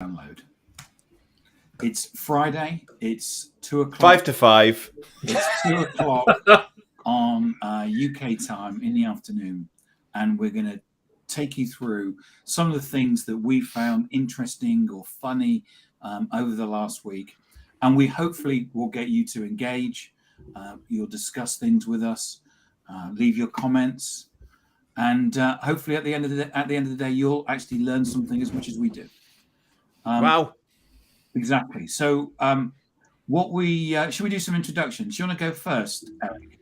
download. It's Friday. It's 2:00. 5 to 5. It's 2:00 on UK time in the afternoon, and we're going to take you through some of the things that we found interesting or funny over the last week, and we hopefully will get you to engage. You'll discuss things with us, leave your comments, and hopefully at the end of the day, you'll actually learn something as much as we do. Wow. Exactly. So, what we should we do some introductions? Do you want to go first, Eric?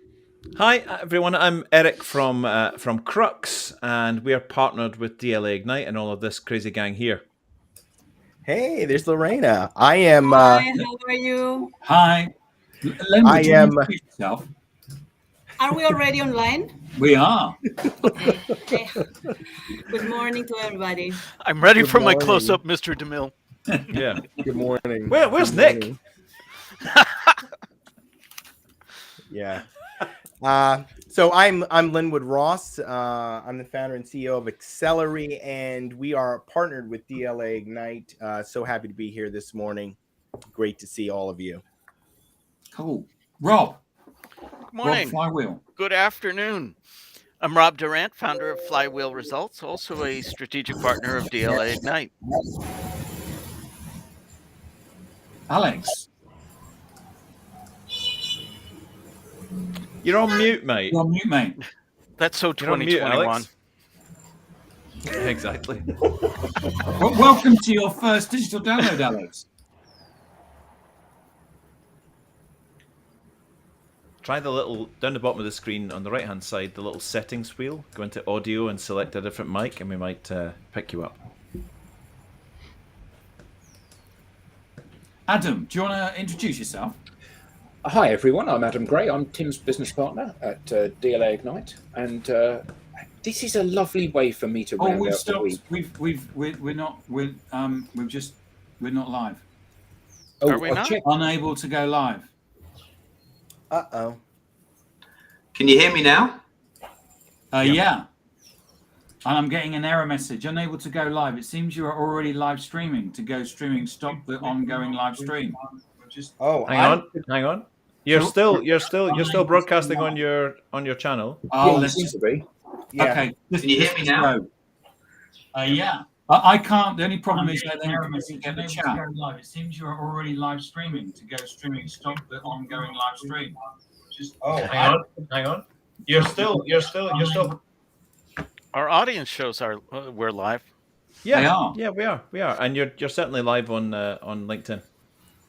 Hi, everyone. I'm Eric from Crux, and we are partnered with DLA Ignite and all of this crazy gang here. Hey, there's Lorena. I am. Hi, how are you? Hi. I am. Introduce yourself. Are we already online? We are. Okay. Hey. Good morning to everybody. I'm ready Good for my morning. close-up, Mr. DeMille. Yeah. Good morning. Where's Good Nick? morning. Yeah. So I'm Linwood Ross. I'm the founder and CEO of Accelerate, and we are partnered with DLA Ignite. So happy to be here this morning. Great to see all of you. Cool. Rob. Good morning. Rob Flywheel. Good afternoon. I'm Rob Durant, founder of Flywheel Results, also a strategic partner of DLA Ignite. Alex. You're on mute, mate. You're on mute, mate. That's so You're on mute, 2021. Alex. Exactly. Well, welcome to your first digital download, Alex. Try the little, down the bottom of the screen on the right-hand side, the little settings wheel. Go into audio and select a different mic, and we might pick you up. Adam, do you want to introduce yourself? Hi everyone, I'm Adam Gray. I'm Tim's business partner at DLA Ignite, and this is a lovely way for me to round we've out the stopped. week. We're not live. Oh, Are we I've not? checked. Unable to go live. Uh-oh. Can you hear me now? Yeah. And I'm getting an error message. Unable to go live. It seems you are already live streaming. To go streaming, stop the ongoing live stream. Oh, Hang on. You're still broadcasting on your channel. Oh, Yeah, it let's seems just, to be. Yeah. okay. Can you hear me now? Yeah. I can't. The only problem is that error message in the chat. It seems you are already live streaming. To go streaming, stop the ongoing live stream. Hang on. You're still. Our audience shows we're live. Yeah, They are. Yeah, we are, and you're certainly live on LinkedIn.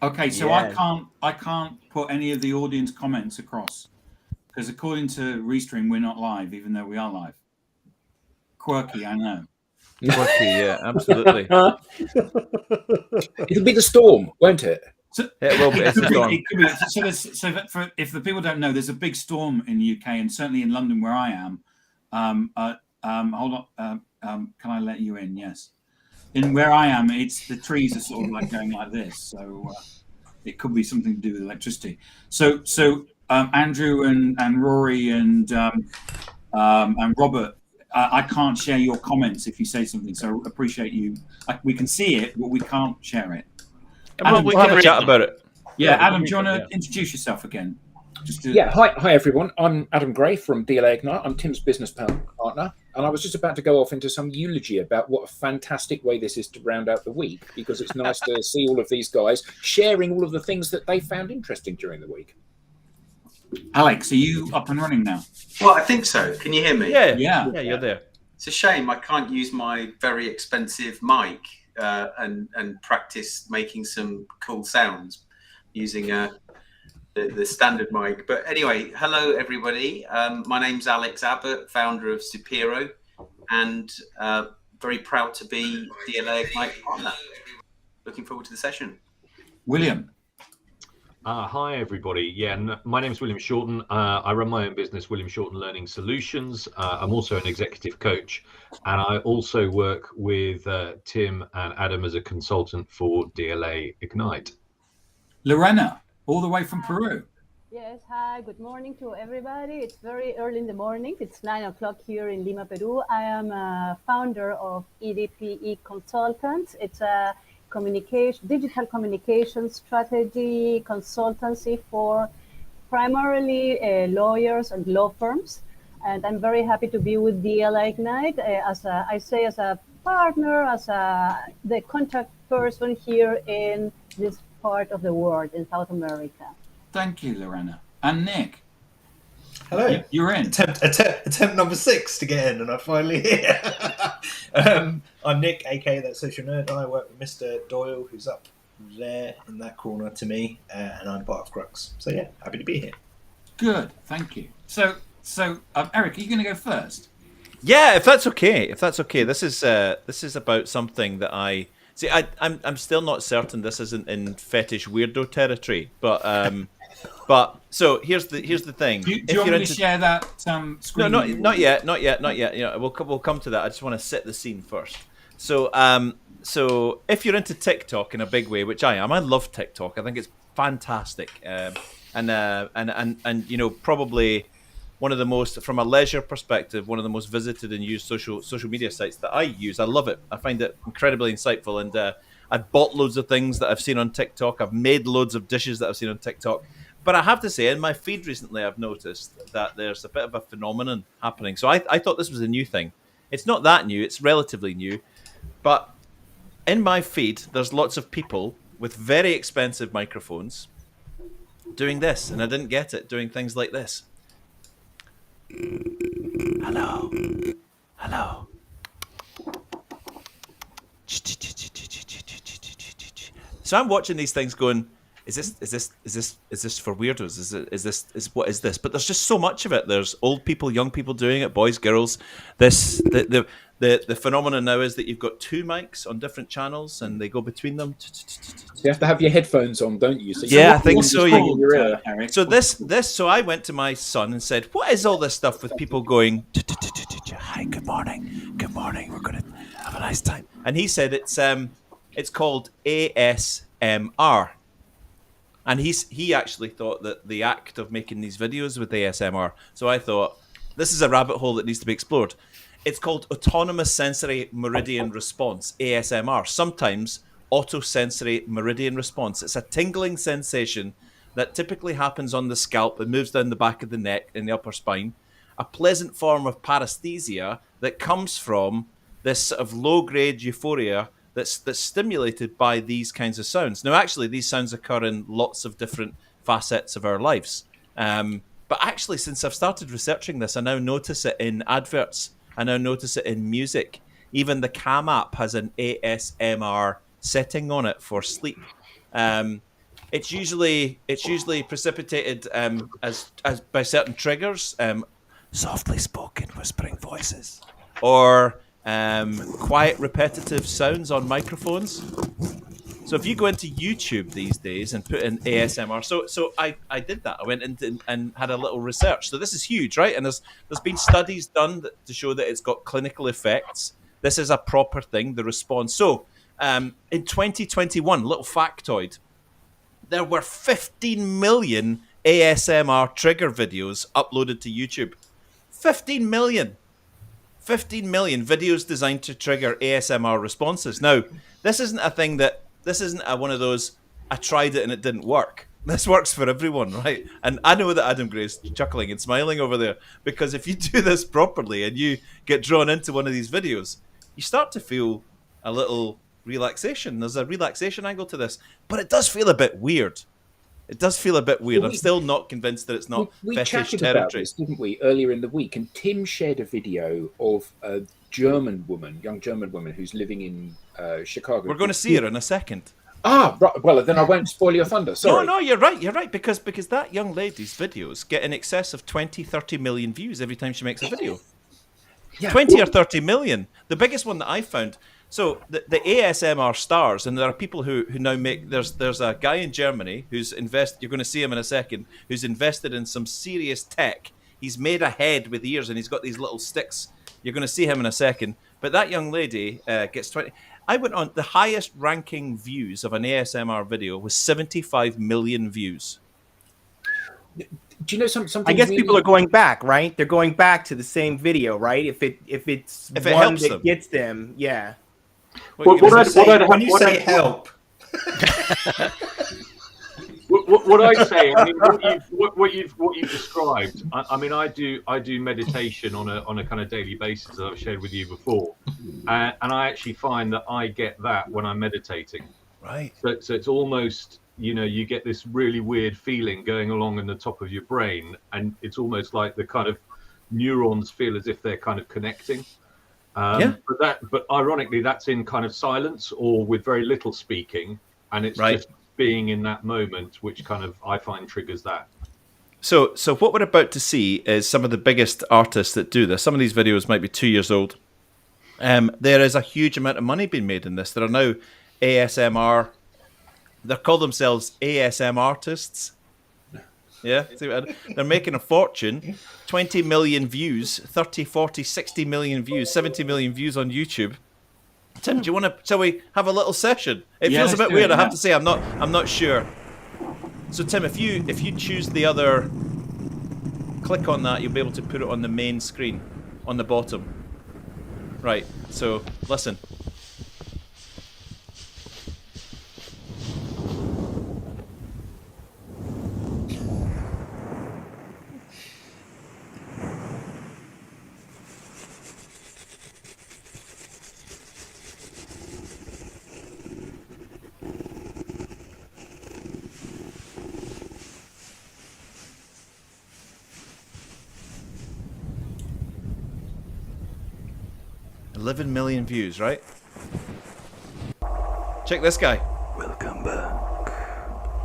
Okay, so Yeah. I can't put any of the audience comments across because according to Restream, we're not live, even though we are live. Quirky, I know. Quirky, yeah, absolutely. It'll be the storm, won't it? So, It will be. It's a storm. it could be. If the people don't know, there's a big storm in the UK and certainly in London where I am. Hold on. Can I let you in? Yes. In where I am, it's the trees are sort of like going like this, so it could be something to do with electricity. So Andrew and Rory and Robert, I can't share your comments if you say something. So appreciate you. We can see it, but we can't share it. Well, we We'll have can a read chat them. about it. Yeah, Yeah, Adam, do you want to yeah. introduce yourself again? Yeah, hi everyone. I'm Adam Gray from DLA Ignite. I'm Tim's business partner, and I was just about to go off into some eulogy about what a fantastic way this is to round out the week, because it's nice to see all of these guys sharing all of the things that they found interesting during the week. Alex, are you up and running now? Well, I think so. Can you hear me? Yeah. Yeah, you're there. It's a shame I can't use my very expensive mic and practice making some cool sounds using the standard mic. But anyway, hello everybody. My name's Alex Abbott, founder of Supero, and very proud to be DLA Ignite partner. Looking forward to the session. William. Hi, everybody. My name is William Shorten. I run my own business, William Shorten Learning Solutions. I'm also an executive coach, and I also work with Tim and Adam as a consultant for DLA Ignite. Lorena, all the way from Peru. Yes, hi, good morning to everybody. It's very early in the morning. It's 9 o'clock here in Lima, Peru. I am a founder of EDPE Consultants. It's a digital communication strategy consultancy for primarily lawyers and law firms. And I'm very happy to be with DLA Ignite as a partner, the contact person here in this part of the world, in South America. Thank you, Lorena. And Nick. Hello. You're in. Attempt number 6 to get in, and I'm finally here. I'm Nick, aka That Social Nerd. I work with Mr. Doyle, who's up there in that corner to me, and I'm part of Crux. So yeah, happy to be here. Good, thank you. So Eric, are you going to go first? Yeah, if that's okay. This is about something that I see. I'm still not certain this isn't in fetish weirdo territory, but so here's the thing. Do you want me to share that screen? No, not yet. Yeah, we'll come to that. I just want to set the scene first. So so if you're into TikTok in a big way, which I am, I love TikTok. I think it's fantastic, and you know, probably one of the most, from a leisure perspective, one of the most visited and used social media sites that I use. I love it. I find it incredibly insightful, and I've bought loads of things that I've seen on TikTok. I've made loads of dishes that I've seen on TikTok. But I have to say, in my feed recently, I've noticed that there's a bit of a phenomenon happening. So I thought this was a new thing. It's not that new. It's relatively new. But in my feed, there's lots of people with very expensive microphones doing this. And I didn't get it, doing things like this. Hello. So I'm watching these things going, is this for weirdos? What is this? But there's just so much of it. There's old people, young people doing it, boys, girls. The phenomenon now is that you've got 2 mics on different channels and they go between them. So you have to have your headphones on, don't you? So yeah, I think so. Eric. So I went to my son and said, "What is all this stuff with people going? Hi, good morning. We're going to have a nice time." And he said it's called ASMR. And he actually thought that the act of making these videos with ASMR. So I thought, this is a rabbit hole that needs to be explored. It's called Autonomous Sensory Meridian Response, ASMR. Sometimes Autosensory Meridian Response. It's a tingling sensation that typically happens on the scalp and moves down the back of the neck and the upper spine. A pleasant form of paresthesia that comes from this sort of low-grade euphoria that's stimulated by these kinds of sounds. Now, actually, these sounds occur in lots of different facets of our lives. But actually, since I've started researching this, I now notice it in adverts. I now notice it in music. Even the Cam app has an ASMR setting on it for sleep. It's usually precipitated as by certain triggers, softly spoken, whispering voices, or quiet, repetitive sounds on microphones. So if you go into YouTube these days and put in ASMR, so I did that. I went into and had a little research. So this is huge, right? And there's been studies done to show that it's got clinical effects. This is a proper thing, the response. So in 2021, little factoid, there were 15 million ASMR trigger videos uploaded to YouTube. 15 million. 15 million videos designed to trigger ASMR responses. Now, this isn't one of those, I tried it and it didn't work. This works for everyone, right? And I know that Adam Gray's chuckling and smiling over there, because if you do this properly and you get drawn into one of these videos, you start to feel a little relaxation. There's a relaxation angle to this, but it does feel a bit weird. I'm still not convinced that it's not fetish chatted territory. about this, didn't we, earlier in the week? And Tim shared a video of a young German woman who's living in Chicago. We're going to see her in a second. Ah, right. Well, then I won't spoil your thunder. Sorry. No, you're right. Because that young lady's videos get in excess of 20, 30 million views every time she makes a video. Yeah. 20 or 30 million. The biggest one that I found. So the ASMR stars, and there are people who now make, there's a guy in Germany who's you're going to see him in a second, who's invested in some serious tech. He's made a head with ears and he's got these little sticks. You're going to see him in a second. But that young lady gets 20. I went on, the highest ranking views of an ASMR video was 75 million views. Do you know something? I guess people are going back, right? They're going back to the same video, right? If it's it one helps that them. gets them, yeah. When you say help, what I'd say, I mean, what you've described. I mean, I do meditation on a kind of daily basis, as I've shared with you before, and I actually find that I get that when I'm meditating. Right. So it's almost, you get this really weird feeling going along in the top of your brain, and it's almost like the kind of neurons feel as if they're kind of connecting. But ironically, that's in kind of silence or with very little speaking, and it's just being in that moment, which kind of I find triggers that. So what we're about to see is some of the biggest artists that do this. Some of these videos might be 2 years old. There is a huge amount of money being made in this. There are now ASMR. They call themselves ASM artists. Yeah, they're making a fortune. 20 million views, 30, 40, 60 million views, 70 million views on YouTube. Tim, do you want to? Shall we have a little session? It feels a bit weird. I have to say, I'm not sure. So Tim, if you choose the other, click on that, you'll be able to put it on the main screen, on the bottom. Right. So listen. $11 million views, right? Check this guy. Welcome back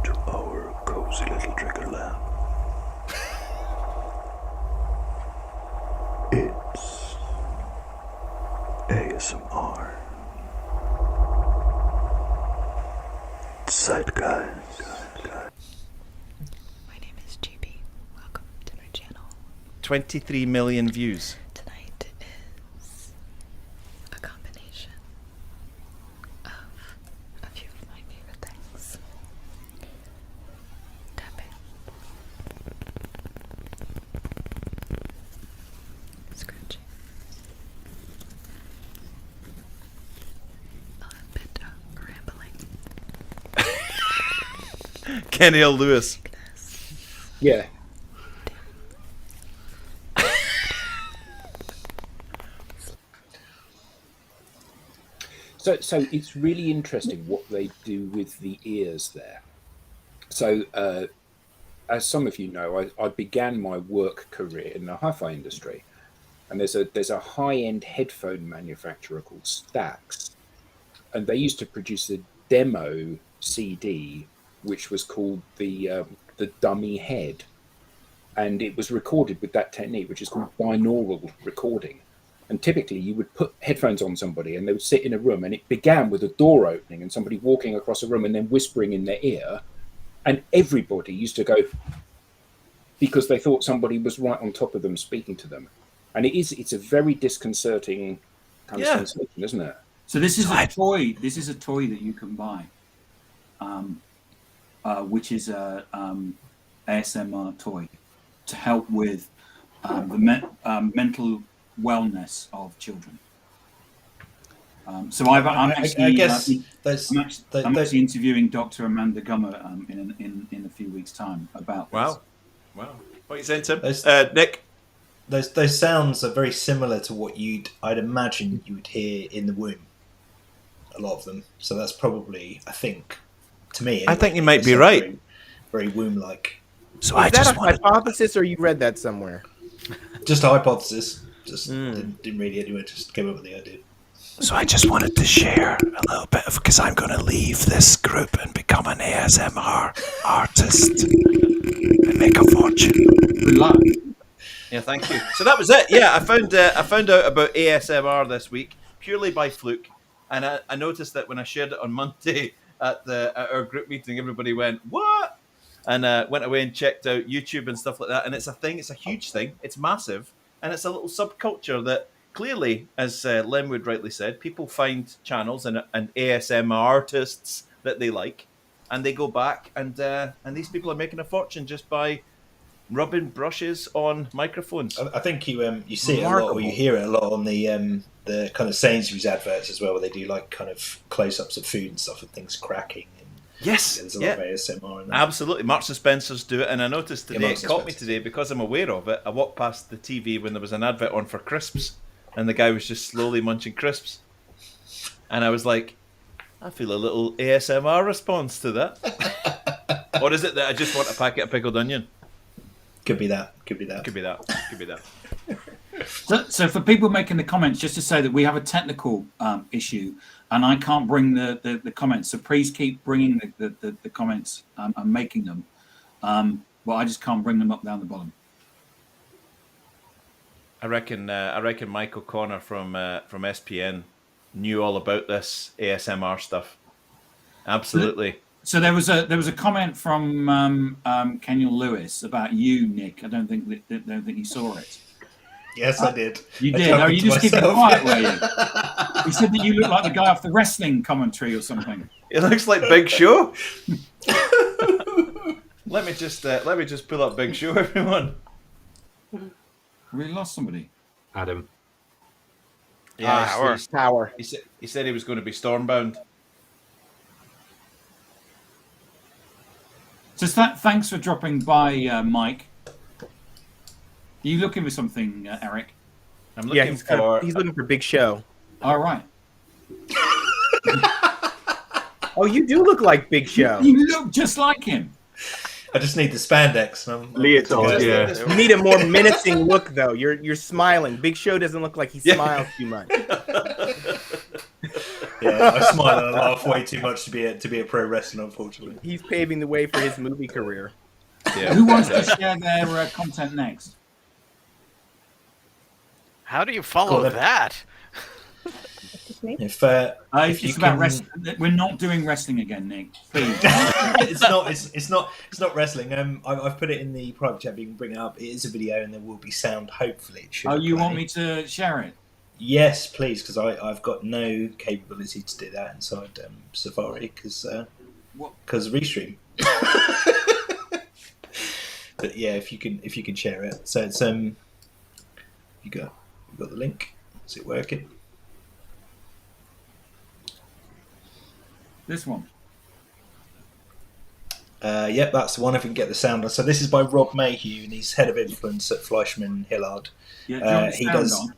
to our cozy little trigger lab. It's ASMR. Zeitgeist. My name is GB. Welcome to my channel. 23 million views. Tonight is a combination of a few of my favorite things. Tapping. Scratching. A bit of rambling. Kenny L. Lewis. Yeah. So it's really interesting what they do with the ears there. So as some of you know, I began my work career in the hi-fi industry, and there's a high-end headphone manufacturer called Stax, and they used to produce a demo CD which was called the dummy head, and it was recorded with that technique which is called binaural recording. And typically you would put headphones on somebody and they would sit in a room, and it began with a door opening and somebody walking across a room and then whispering in their ear, and everybody used to go because they thought somebody was right on top of them speaking to them. And it's a very disconcerting kind of sensation, isn't it? So this is a toy. This is a toy that you can buy, which is a ASMR toy to help with the mental wellness of children. So I'm actually interviewing Dr. Amanda Gummer in a few weeks' time about this. Wow. What are you saying, Tim? Nick? Those sounds are very similar to what I'd imagine you would hear in the womb. A lot of them. So that's probably, I think, to me. Anyway, I think you might be right. Very, very womb-like. So is that a hypothesis, or you read that somewhere? Just a hypothesis. Just didn't really anyway. Just came up with the idea. So I just wanted to share a little bit of, because I'm going to leave this group and become an ASMR artist and make a fortune. Good luck. Yeah, thank you. So that was it. Yeah, I found out about ASMR this week purely by fluke, and I noticed that when I shared it on Monday at our group meeting, everybody went, "What?" and went away and checked out YouTube and stuff like that. And it's a thing. It's a huge thing. It's massive, and it's a little subculture that clearly, as Lenwood rightly said, people find channels and ASMR artists that they like, and they go back, and these people are making a fortune just by rubbing brushes on microphones. I think you see it a lot, or you hear it a lot on the the kind of Sainsbury's adverts as well, where they do like kind of close-ups of food and stuff and things cracking. And Yes, there's a lot of ASMR in that. Absolutely. Marks and Spencer's do it, and I noticed today, Marks it and caught me Spencer's. today because I'm aware of it. I walked past the TV when there was an advert on for crisps, and the guy was just slowly munching crisps. And I was like, I feel a little ASMR response to that. Or is it that I just want a packet of pickled onion? Could be that. Could be that. Could be that. Could be that. So for people making the comments, just to say that we have a technical issue, and I can't bring the comments. So please keep bringing the comments and making them. But I just can't bring them up down the bottom. I reckon Mike O'Connor from SPN knew all about this ASMR stuff. Absolutely. So there was a comment from Kenyon Lewis about you, Nick. I don't think you saw it. Yes, I did. You I did. chuckled Oh, you to just keep it myself. quiet, were you? He said that you look like the guy off the wrestling commentary or something. It looks like Big Show. Let me just pull up Big Show, everyone. We lost somebody. Adam. Yeah, Power. He said he was going to be stormbound. So thanks for dropping by, Mike. Are you looking for something, Eric? I'm looking he's looking for Big Show. All right. Oh, you do look like Big Show. You look just like him. I just need the spandex. Leotard, yeah. You need a more menacing look, though. You're smiling. Big Show doesn't look like he smiles too much. Yeah, I smile and I laugh way too much to be a pro wrestler, unfortunately. He's paving the way for his movie career. Yeah. Who wants to share their content next? How do you follow that? If It's you just about can- wrestling. We're not doing wrestling again, Nick. Please. it's not wrestling. I've put it in the private chat. You can bring it up. It is a video, and there will be sound. Hopefully, it should. Oh, you play. want me to share it? Yes, please, because I've got no capability to do that inside Safari because Restream. But yeah, if you can share it. So it's you got the link. Is it working? This one. Yep, that's the one. If we can get the sound on. So this is by Rob Mayhew, and he's head of influence at Fleischmann Hillard. Yeah, do you want the He sound does. on?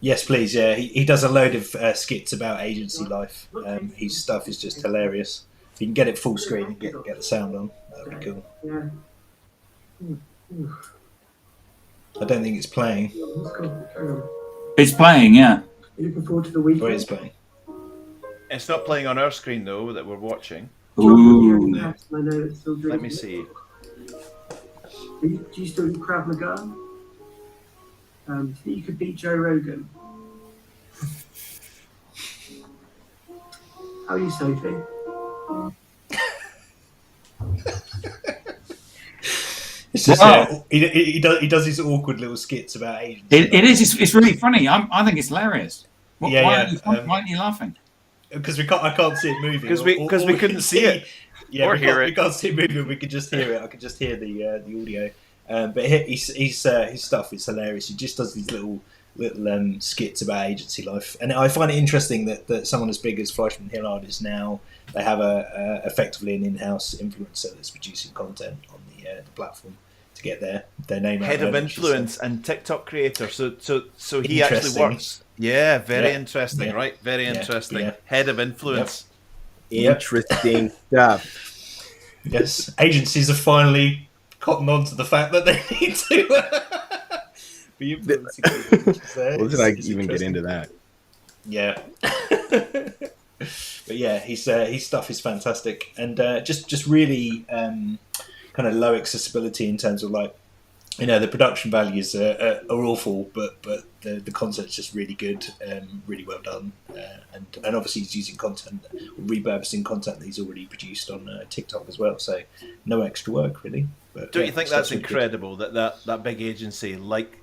Yes, please. Yeah, he does a load of skits about agency life. His stuff is just hilarious. If you can get it full screen and get the sound on, that would be cool. I don't think it's playing. It's playing, yeah. Looking forward to the weekend. Or it is playing. It's not playing on our screen though that we're watching. Ooh. Let me see. Do you still do Krav Maga? Do you think you could beat Joe Rogan? How are you, Sophie? It's just Wow. he does these awkward little skits about agency. It is. It's really funny. I think it's hilarious. Why Yeah. aren't you laughing? Because I can't see it moving. Because we couldn't can see it. Yeah, Or we hear can't, it. We can't see it moving. We can just hear it. I can just hear the audio. But his stuff is hilarious. He just does these little skits about agency life, and I find it interesting that someone as big as Fleischmann Hillard is now, they have effectively an in-house influencer that's producing content on the platform to get their name out Head there, of which is, influence and TikTok creator. So he actually Interesting. works. Yeah, very Yeah. interesting, Yeah. right? Very Yeah. interesting. Yeah. Head of influence. Yep. Interesting stuff. Yes, agencies have finally cottoned on to the fact that they need to be influencing people, which is, Let's not even get into that. Yeah. But yeah, his stuff is fantastic, and just really kind of low accessibility in terms of like, the production values are awful, but the content's just really good, really well done, and obviously he's using content, repurposing content that he's already produced on TikTok as well, so no extra work really. But, Don't yeah, you think stuff's that's really good. incredible that big agency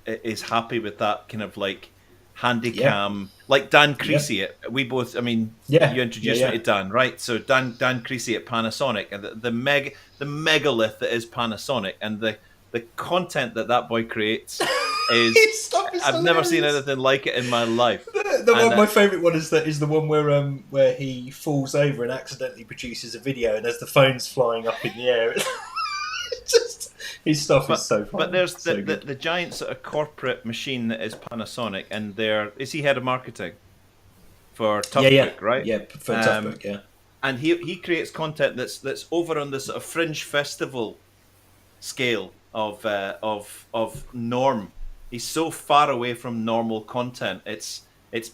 is happy with that kind of like handy cam, like Dan Creasy at we both. I mean, you introduced me to Dan, right? So Dan Creasy at Panasonic, and the megalith that is Panasonic, and the content that boy creates is His stuff is I've never seen hilarious. anything like it in my life. My favourite one is the one where he falls over and accidentally produces a video, and as the phone's flying up in the air, it's just his stuff is so fun. But there's so the giant sort of corporate machine that is Panasonic, and is he head of marketing for Toughbook, right? Yeah, for Toughbook, yeah. And he creates content that's over on the sort of fringe festival scale of norm. He's so far away from normal content. It's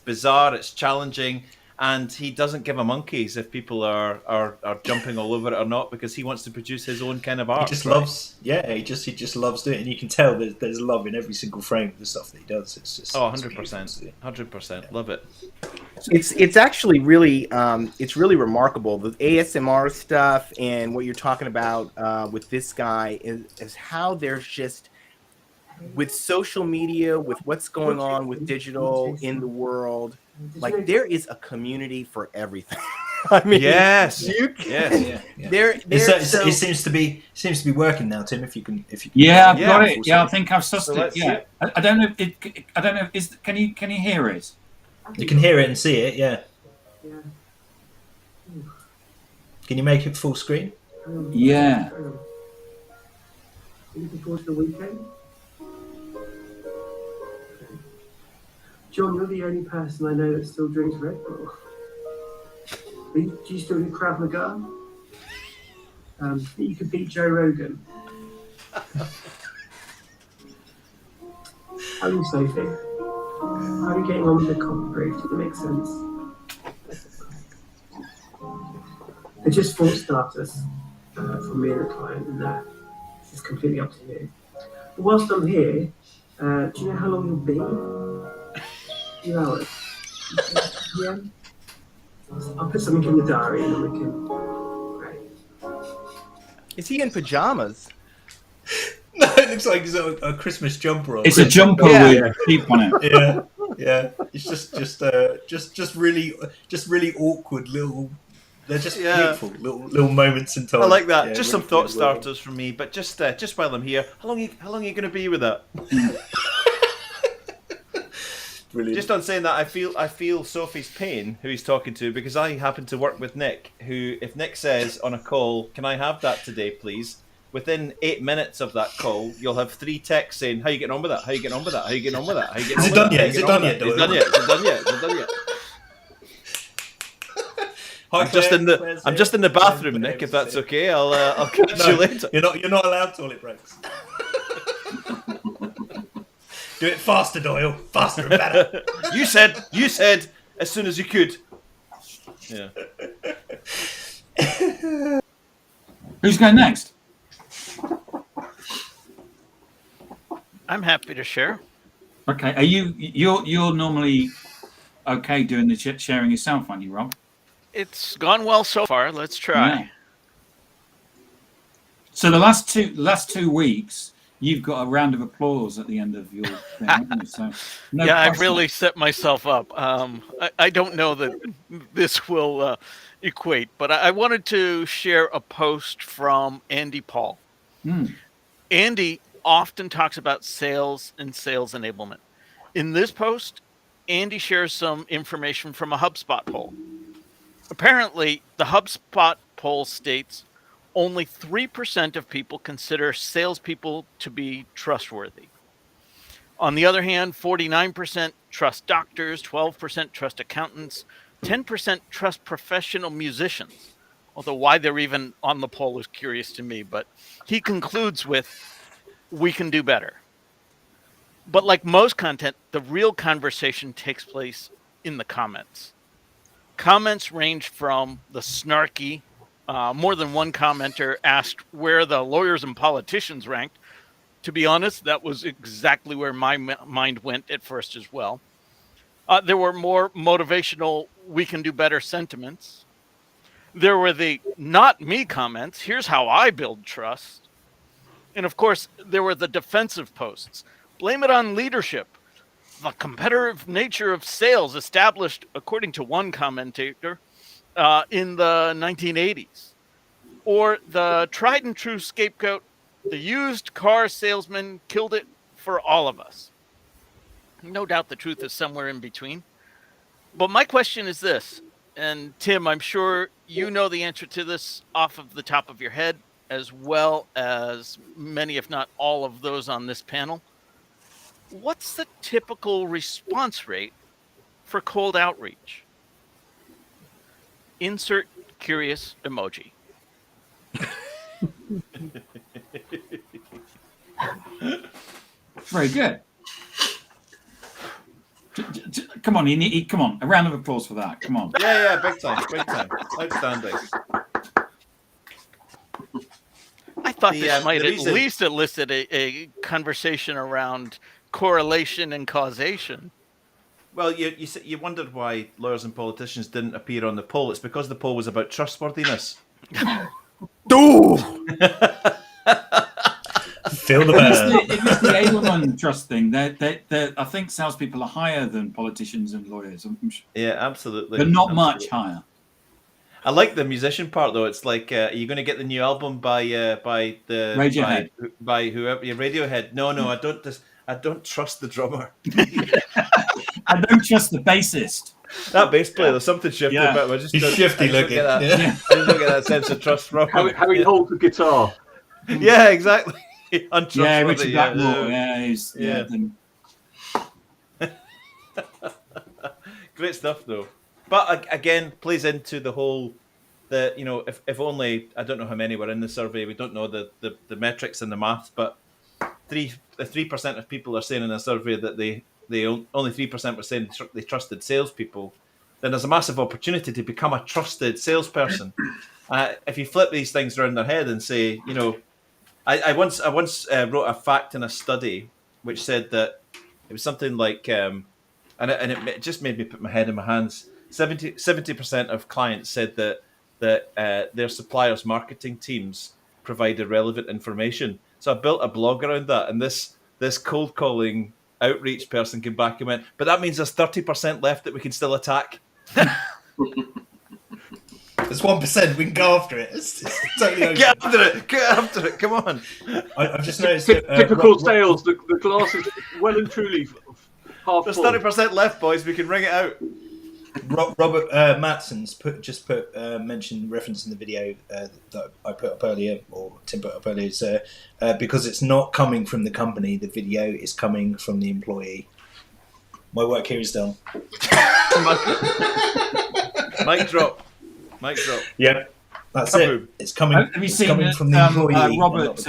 bizarre, it's challenging, and he doesn't give a monkeys if people are jumping all over it or not, because he wants to produce his own kind of art. He just loves, he just loves doing it, and you can tell there's love in every single frame of the stuff that he does. It's just 100%, 100%, love it. It's actually really it's really remarkable, the ASMR stuff and what you're talking about with this guy is how there's just, with social media, with what's going on with digital in the world, like there is a community for everything. I mean, yes. It seems to be working now, Tim. If you can. Yeah, I've got it. Yeah, I think I've sussed it. Yeah, I don't know. I don't know. Can you hear it? You can hear it and see it. Yeah. Can you make it full screen? Yeah. Looking forward to the weekend. John, you're the only person I know that still drinks Red Bull. Do you still do Krav Maga? You could beat Joe Rogan. How are you, Sophie? How are you getting on with the coffee break? Does it make sense? They're just thought starters from me and the client, and it's completely up to you. But whilst I'm here, do you know how long you'll be? 2 hours. Yeah. I'll put something in the diary and then we can. Great. Is he in pajamas? No, it looks like he's a Christmas jumper on. It's a jumper with sheep on it. Yeah. It's just really awkward little. They're just beautiful little moments in time. I like that. Yeah, just really some thought starters from me. But just while I'm here, how long are you going to be with that? Brilliant. Just on saying that, I feel Sophie's pain, who he's talking to, because I happen to work with Nick, who, if Nick says on a call, "Can I have that today, please?" within 8 minutes of that call, you'll have 3 texts saying, "How you getting on with that? How you getting on with that? How you getting on with that? How you getting on with that? Is it done yet? Is it done yet? Is it done yet? Is it done yet? I'm just in the bathroom, Nick. If that's okay, I'll catch you later. You're not allowed toilet breaks. Do it faster, Doyle. Faster and better. You said as soon as you could. Yeah. Who's going next? I'm happy to share. Okay. Are you're normally okay doing the sharing yourself, aren't you, Rob? It's gone well so far. Let's try. Yeah. So the last 2 weeks, you've got a round of applause at the end of your thing, haven't you? So I've really set myself up. I don't know that this will equate, but I wanted to share a post from Andy Paul. Andy often talks about sales and sales enablement. In this post, Andy shares some information from a HubSpot poll. Apparently, the HubSpot poll states only 3% of people consider salespeople to be trustworthy. On the other hand, 49% trust doctors, 12% trust accountants, 10% trust professional musicians. Although why they're even on the poll is curious to me, but he concludes with, "We can do better." But like most content, the real conversation takes place in the comments. Comments range from the snarky, more than one commenter asked where the lawyers and politicians ranked. To be honest, that was exactly where my mind went at first as well. There were more motivational, "we can do better" sentiments. There were the "not me" comments. "Here's how I build trust." And of course, there were the defensive posts. "Blame it on leadership. The competitive nature of sales established," according to one commentator, in the 1980s. Or the tried and true scapegoat, "The used car salesman killed it for all of us." No doubt the truth is somewhere in between. But my question is this, and Tim, I'm sure you know the answer to this off of the top of your head, as well as many, if not all, of those on this panel. What's the typical response rate for cold outreach? Insert curious emoji. Very good. Come on, come on, a round of applause for that. Come on. Yeah, big time. Outstanding. I thought this might at least elicit a conversation around correlation and causation. Well, you wondered why lawyers and politicians didn't appear on the poll. It's because the poll was about trustworthiness. Feel the burn. It was the Aileman trust thing. I think salespeople are higher than politicians and lawyers. Yeah, absolutely. But not much higher. I like the musician part though. It's like, are you going to get the new album by the Radiohead? By whoever, your Radiohead? No, I don't trust the drummer. I don't trust the bassist. That bass player, there's something shifty about him. He's shifty looking. I just don't get that sense of trust from him. How he holds the guitar. Yeah, exactly. Yeah, Richard Blackmore. Great stuff, though. But again, plays into the whole if only, I don't know how many were in the survey. We don't know the metrics and the maths, but 3% of people are saying in a survey that they only 3% were saying they trusted salespeople. Then there's a massive opportunity to become a trusted salesperson. If you flip these things around their head and say, I once wrote a fact in a study which said that it was something like, and it just made me put my head in my hands. 70% of clients said that their suppliers' marketing teams provided relevant information. So I built a blog around that, and this cold calling outreach person came back and went, but that means there's 30% left that we can still attack. There's 1%. We can go after it. It's totally okay. Get after it. Come on. I've just noticed. Typical sales. The glass is well and truly half There's full. 30% left, boys. We can ring it out. Robert Matson's mentioned reference in the video that I put up earlier, or Tim put up earlier, is because it's not coming from the company. The video is coming from the employee. My work here is done. Mic drop. Yep, that's it. It's coming. Have you seen coming from the employee. Robert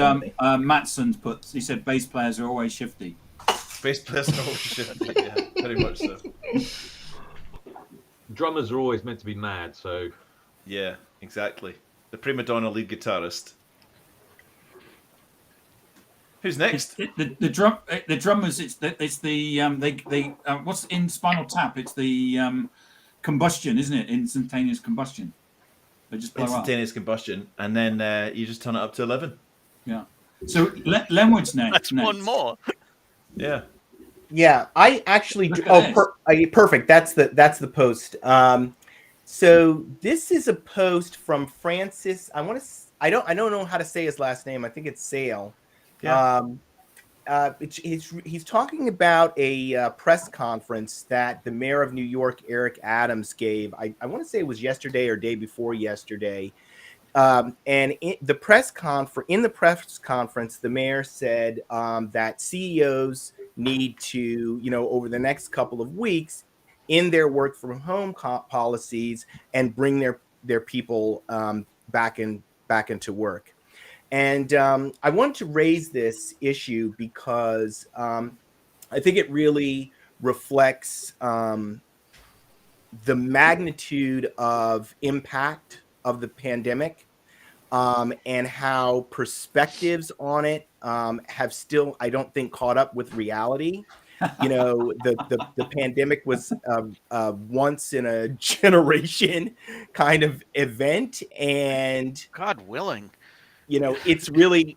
Matson's put? He said bass players are always shifty. Bass players are always shifty. Yeah, very much so. Drummers are always meant to be mad, so yeah, exactly. The prima donna lead guitarist. Who's next? The drummers. It's the what's in Spinal Tap? It's the combustion, isn't it? Instantaneous combustion. They just blow instantaneous combustion, and then you just turn it up to 11. Yeah. So Lenwood's next. That's one more. Yeah. Yeah, I actually. Perfect. That's the post. So this is a post from Francis. I don't know how to say his last name. I think it's Sale. Yeah. He's talking about a press conference that the mayor of New York, Eric Adams, gave. I want to say it was yesterday or day before yesterday. And in the press conference, the mayor said that CEOs need to, over the next couple of weeks, in their work from home policies and bring their people back into work. And I wanted to raise this issue because I think it really reflects the magnitude of impact of the pandemic and how perspectives on it have still, I don't think, caught up with reality. The pandemic was a once in a generation kind of event, and God willing, it's really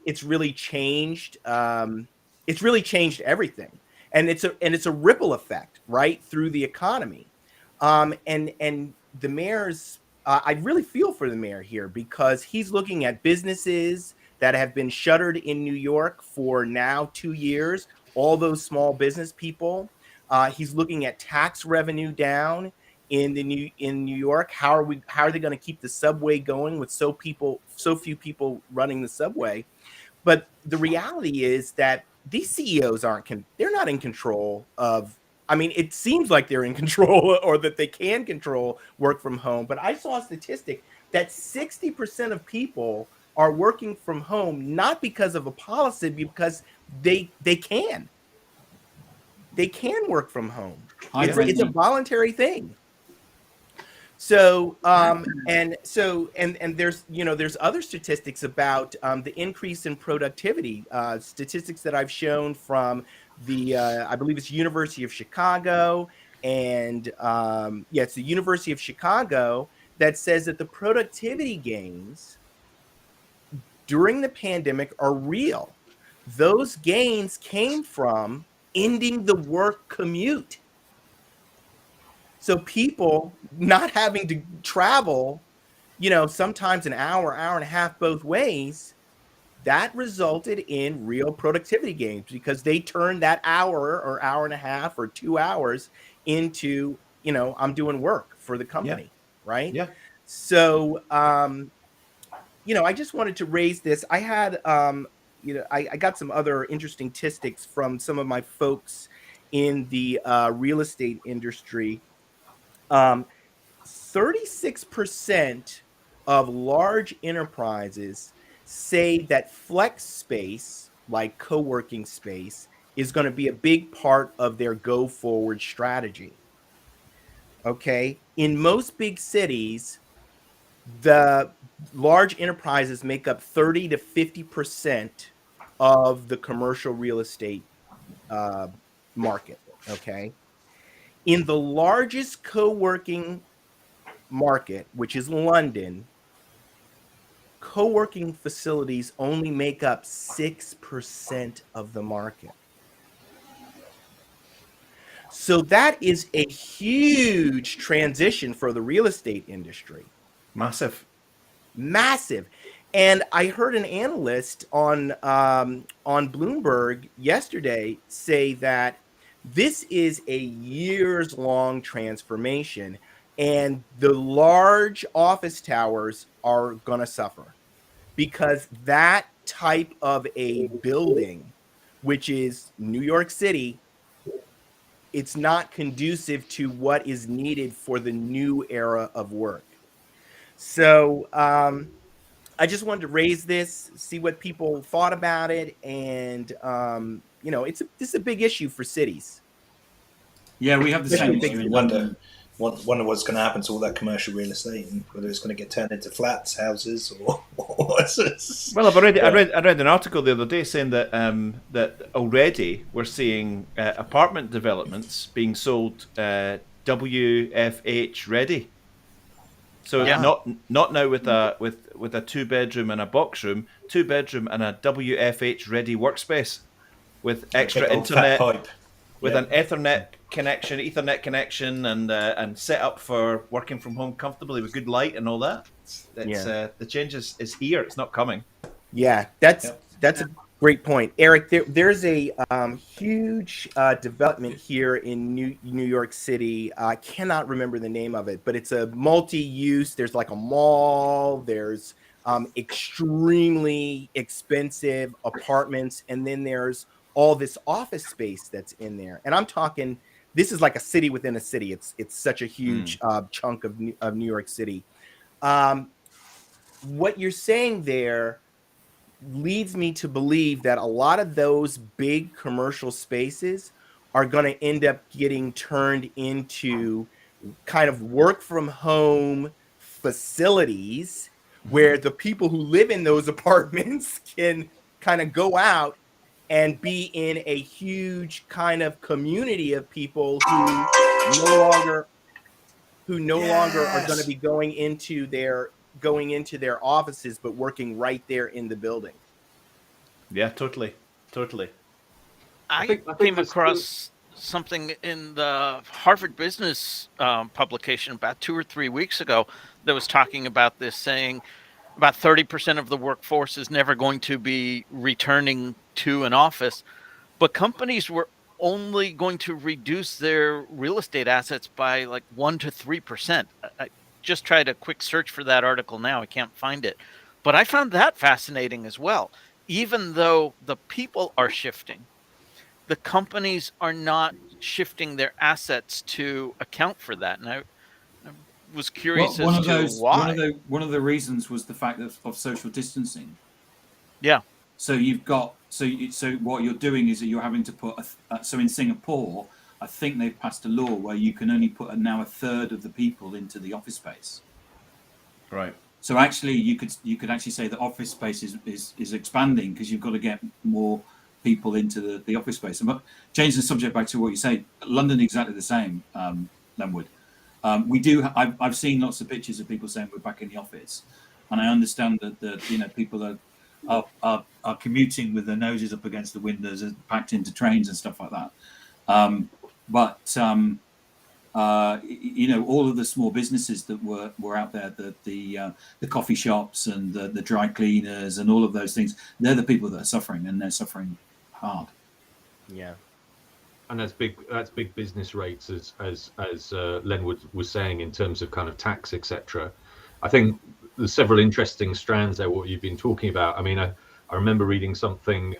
changed. It's really changed everything, and it's a ripple effect right through the economy. And the mayor's, I really feel for the mayor here because he's looking at businesses that have been shuttered in New York for now 2 years. All those small business people. He's looking at tax revenue down. in New York. How are they going to keep the subway going with so few people running the subway? But the reality is that these CEOs they're not in control of. I mean, it seems like they're in control or that they can control work from home. But I saw a statistic that 60% of people are working from home, not because of a policy, because they can. They can work from home. It's a voluntary thing. So and there's there's other statistics about the increase in productivity. Statistics that I've shown from the I believe it's University of Chicago, and it's the University of Chicago that says that the productivity gains during the pandemic are real. Those gains came from ending the work commute. So people not having to travel, sometimes an hour and a half both ways, that resulted in real productivity gains because they turned that hour or hour and a half or 2 hours into, I'm doing work for the company, right? Yeah. So, I just wanted to raise this. I had, I got some other interesting statistics from some of my folks in the real estate industry. 36% of large enterprises say that flex space, like co-working space, is going to be a big part of their go-forward strategy. Okay. In most big cities, the large enterprises make up 30 to 50% of the commercial real estate market. Okay. In the largest co-working market, which is London, co-working facilities only make up 6% of the market. So that is a huge transition for the real estate industry. Massive. And I heard an analyst on Bloomberg yesterday say that this is a years-long transformation, and the large office towers are going to suffer because that type of a building, which is New York City, it's not conducive to what is needed for the new era of work. So I just wanted to raise this, see what people thought about it, and this is a big issue for cities. Yeah, we have the same issue in London. Wonder what's going to happen to all that commercial real estate and whether it's going to get turned into flats, houses, or what's this? Well, I read an article the other day saying that that already we're seeing apartment developments being sold WFH ready. So not now with a 2-bedroom and a box room, 2-bedroom and a WFH ready workspace with extra internet, with an Ethernet connection, and set up for working from home comfortably with good light and all that. The change is here. It's not coming. Yeah, that's a great point, Eric. There's a huge development here in New York City. I cannot remember the name of it, but it's a multi-use. There's like a mall. There's extremely expensive apartments, and then there's all this office space that's in there. And I'm talking, this is like a city within a city. It's such a huge chunk of New York City. What you're saying there leads me to believe that a lot of those big commercial spaces are going to end up getting turned into kind of work from home facilities where the people who live in those apartments can kind of go out and be in a huge kind of community of people who no longer are going to be going into their offices, but working right there in the building. Yeah, totally. I came across something in the Harvard Business publication about 2 or 3 weeks ago that was talking about this, saying about 30% of the workforce is never going to be returning to an office, but companies were only going to reduce their real estate assets by like 1 to 3%. I just tried a quick search for that article now. I can't find it. But I found that fascinating as well. Even though the people are shifting, the companies are not shifting their assets to account for that. And I was curious as to why. One of the reasons was the fact of social distancing. Yeah. So you've got so what you're doing is that you're having to put so in Singapore, I think they've passed a law where you can only put now a third of the people into the office space. Right. So actually, you could actually say that office space is expanding because you've got to get more people into the office space. But change the subject back to what you say. London exactly the same. Lenwood. I've seen lots of pictures of people saying we're back in the office, and I understand that people are commuting with their noses up against the windows and packed into trains and stuff like that. All of the small businesses that were out there, the coffee shops and the dry cleaners and all of those things, they're the people that are suffering, and they're suffering hard. Yeah. And that's big business rates, as Lenwood was saying, in terms of kind of tax, etc. I think there's several interesting strands there, what you've been talking about. I mean, I remember reading something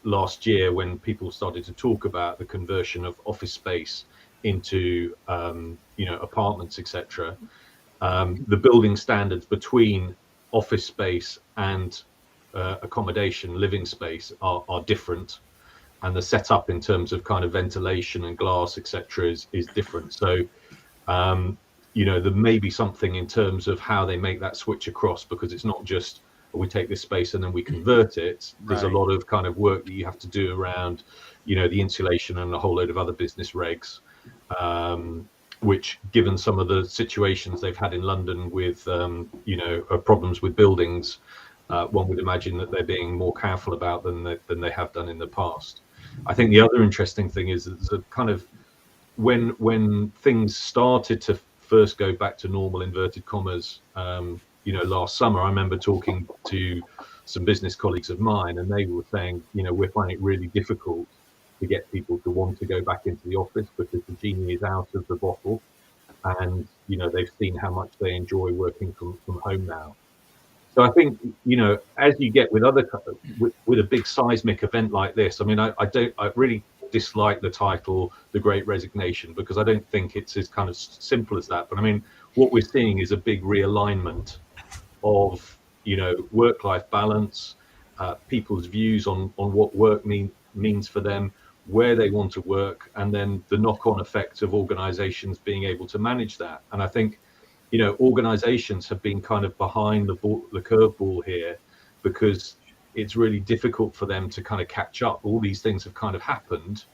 last year when people started to talk about the conversion of office space into apartments, etc. The building standards between office space and accommodation, living space are different, and the setup in terms of kind of ventilation and glass, etc., is different. So there may be something in terms of how they make that switch across, because it's not just we take this space and then we convert it. There's a lot of kind of work that you have to do around the insulation and a whole load of other business regs, which, given some of the situations they've had in London with problems with buildings, one would imagine that they're being more careful about than they have done in the past. I think the other interesting thing is that kind of when things started to first go back to normal, inverted commas, last summer, I remember talking to some business colleagues of mine, and they were saying, we're finding it really difficult to get people to want to go back into the office because the genie is out of the bottle, and they've seen how much they enjoy working from home now. So I think as you get with with a big seismic event like this, I mean, I really dislike the title The Great Resignation, because I don't think it's as kind of simple as that. But I mean, what we're seeing is a big realignment of work-life balance, people's views on what work means for them, where they want to work, and then the knock-on effect of organizations being able to manage that. And I think organizations have been kind of behind the curveball here, because it's really difficult for them to kind of catch up. All these things have kind of happened,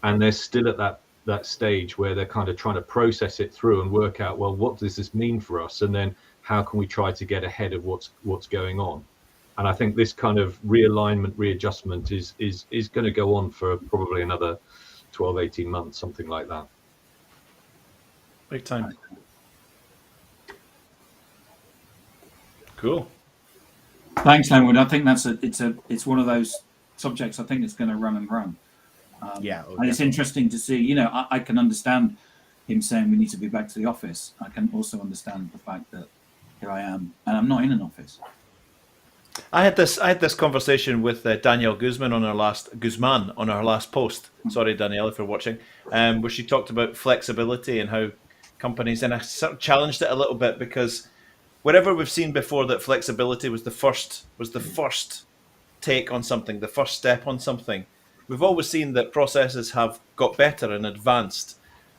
and they're still at that stage where they're kind of trying to process it through and work out, well, what does this mean for us, and then how can we try to get ahead of what's going on. And I think this kind of realignment, readjustment is going to go on for probably another 12, 18 months, something like that. Big time. Cool. Thanks, Lenwood. I think it's one of those subjects I think it's going to run and run. And it's interesting to see. I can understand him saying we need to be back to the office. I can also understand the fact that here I am and I'm not in an office. I had this conversation with Danielle Guzman on our last post. Sorry, Danielle, if you're watching, where she talked about flexibility and how companies, and I sort of challenged it a little bit, because wherever we've seen before that flexibility was the first take on something, the first step on something, we've always seen that processes have got better and advanced.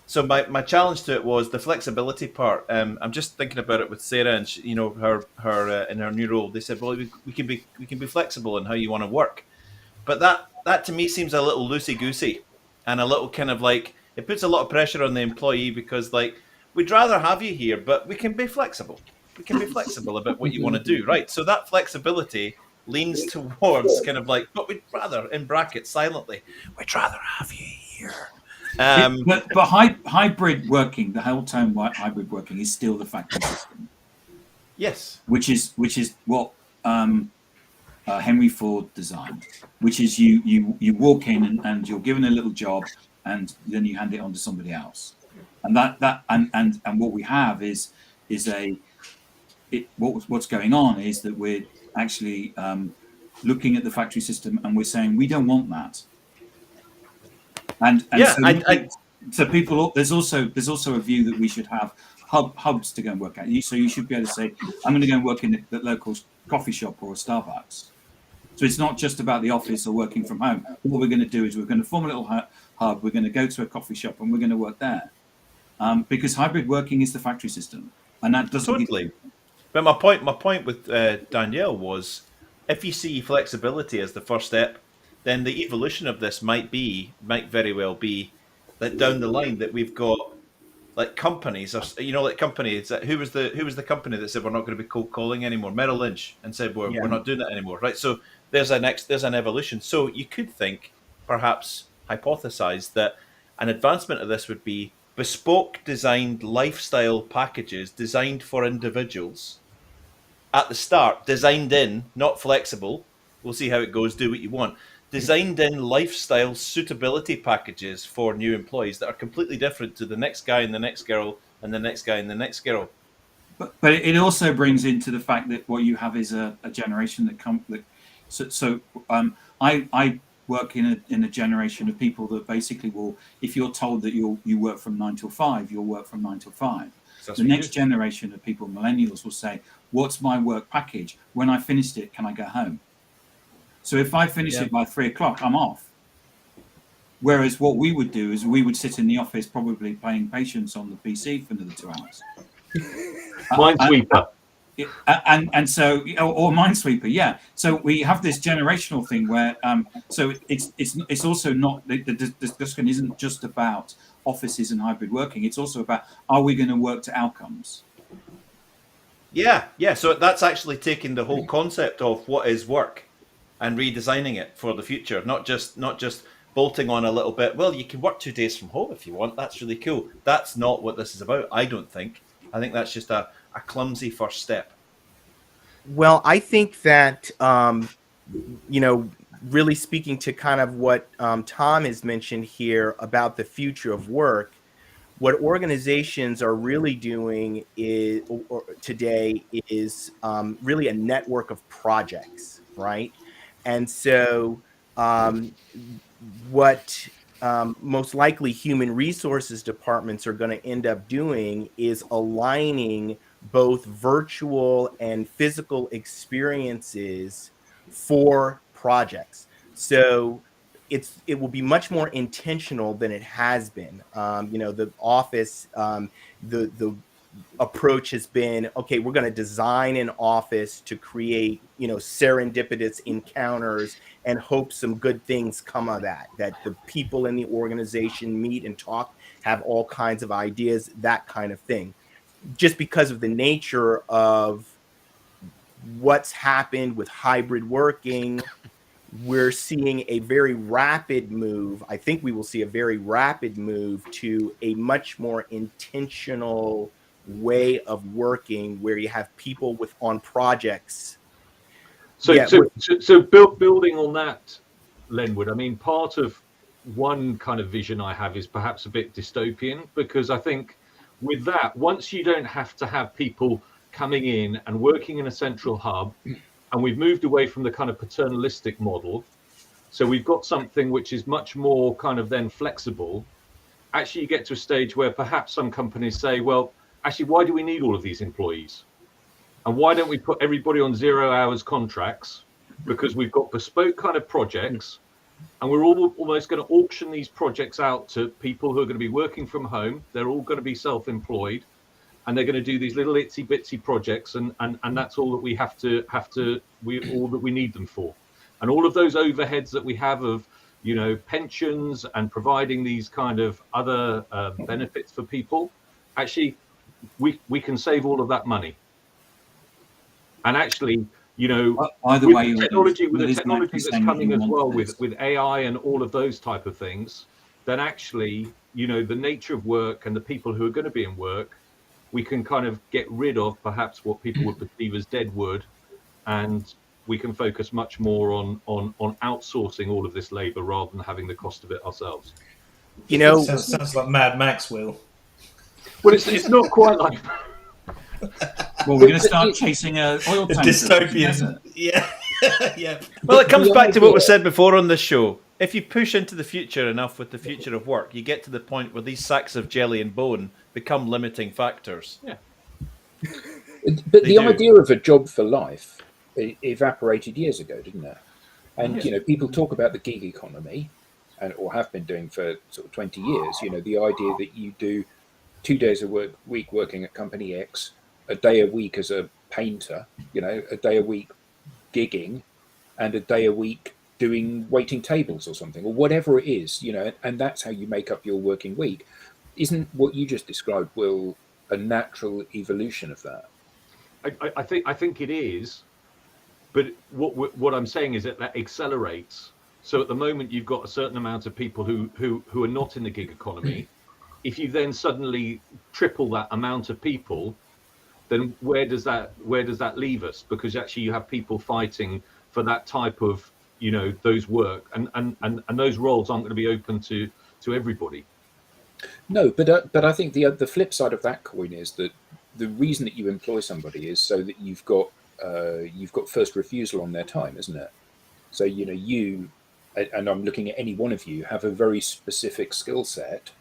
So my challenge to it was the flexibility part. I'm just thinking about it with Sarah, and she, her in her new role. They said, well, we can be flexible in how you want to work, but that to me seems a little loosey goosey, and a little kind of like, it puts a lot of pressure on the employee, because like, we'd rather have you here, but we can be flexible. We can be flexible about what you want to do, right? So that flexibility leans towards kind of like, but we'd rather, in brackets, silently, we'd rather have you here. But hybrid working, the whole term hybrid working is still the factory system. Yes. Which is what Henry Ford designed, which is you walk in and you're given a little job, and then you hand it on to somebody else. And what we have is what's going on is that we're actually looking at the factory system, and we're saying we don't want that. And Yeah, so people, there's also a view that we should have hubs to go and work at. So you should be able to say, I'm going to go and work in the local coffee shop or a Starbucks. So it's not just about the office or working from home. What we're going to do is we're going to form a little hub. We're going to go to a coffee shop and we're going to work there, because hybrid working is the factory system, and that doesn't totally. But my point with Danielle was, if you see flexibility as the first step, then the evolution of this might very well be that down the line that we've got like companies, or like companies. Who was the company that said we're not going to be cold calling anymore? Merrill Lynch, and said we're not doing that anymore, right? So there's an evolution. So you could think, perhaps hypothesize, that an advancement of this would be bespoke designed lifestyle packages designed for individuals at the start, designed in, not flexible. We'll see how it goes. Do what you want. Designed in lifestyle suitability packages for new employees that are completely different to the next guy and the next girl and the next guy and the next girl. But it also brings into the fact that what you have is a generation that I work in a generation of people that basically will, if you're told that you work from 9 till 5, you'll work from 9 till 5. So the next generation of people, millennials, will say, what's my work package? When I finished it, can I go home? So if I finish it by 3 o'clock, I'm off. Whereas what we would do is we would sit in the office probably playing Patience on the PC for another 2 hours. Minesweeper. And so, or Minesweeper, yeah. So we have this generational thing where, so it's also not, the discussion isn't just about offices and hybrid working. It's also about, are we going to work to outcomes? Yeah. So that's actually taking the whole concept of what is work and redesigning it for the future, not just bolting on a little bit. Well, you can work 2 days from home if you want. That's really cool. That's not what this is about, I don't think. I think that's just a clumsy first step. Well, I think that, really speaking to kind of what Tom has mentioned here about the future of work, what organizations are really doing today is really a network of projects, right? And so what most likely human resources departments are going to end up doing is aligning both virtual and physical experiences for projects. So it will be much more intentional than it has been. The office, the approach has been, okay, we're going to design an office to create, serendipitous encounters and hope some good things come of that the people in the organization meet and talk, have all kinds of ideas, that kind of thing. Just because of the nature of what's happened with hybrid working, we're seeing a very rapid move. I think we will see a very rapid move to a much more intentional way of working where you have people on projects. So building on that, Lenwood, I mean, part of one kind of vision I have is perhaps a bit dystopian, because I think with that, once you don't have to have people coming in and working in a central hub, and we've moved away from the kind of paternalistic model, so we've got something which is much more kind of then flexible. Actually, you get to a stage where perhaps some companies say, well, actually, why do we need all of these employees? And why don't we put everybody on 0 hours contracts? Because we've got bespoke kind of projects, and we're almost going to auction these projects out to people who are going to be working from home. They're all going to be self-employed, and they're going to do these little itsy bitsy projects, and that's all that we all that we need them for. And all of those overheads that we have of, pensions and providing these kind of other benefits for people, actually, we can save all of that money. And actually, either with way, the technology that's coming as well with AI and all of those type of things, then actually, the nature of work and the people who are going to be in work, we can kind of get rid of perhaps what people would perceive as dead wood, and we can focus much more on outsourcing all of this labor rather than having the cost of it ourselves. You know, sounds like Mad Max, Will. Well, it's not quite like. Well, we're going to start chasing oil tankers. Dystopian. Yeah. Yeah. Well, it comes back to what was said before on this show. If you push into the future enough with the future of work, you get to the point where these sacks of jelly and bone become limiting factors. Yeah. But the idea of a job for life evaporated years ago, didn't it? And you know, people talk about the gig economy, or have been doing for sort of 20 years. You know, the idea that you do 2 days a week working at company X, a day a week as a painter, you know, a day a week gigging, and a day a week doing waiting tables or something, or whatever it is, you know, and that's how you make up your working week. Isn't what you just described, Will, a natural evolution of that? I think it is, but what I'm saying is that accelerates. So at the moment, you've got a certain amount of people who are not in the gig economy. If you then suddenly triple that amount of people, then where does that leave us? Because actually, you have people fighting for that type of, you know, those work, and those roles aren't going to be open to everybody. No, but I think the flip side of that coin is that the reason that you employ somebody is so that you've got first refusal on their time, isn't it? So, you know, you, and I'm looking at any one of you, have a very specific skill set,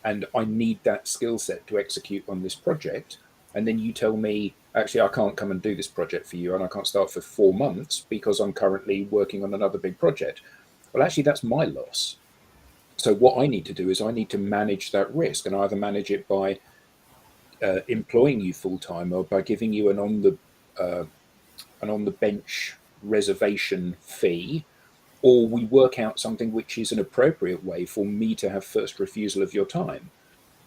and I need that skill set to execute on this project. And then you tell me, actually, I can't come and do this project for you, and I can't start for 4 months because I'm currently working on another big project. Well, actually, that's my loss. So what I need to do is I need to manage that risk, and either manage it by employing you full time, or by giving you an on the bench reservation fee, or we work out something which is an appropriate way for me to have first refusal of your time.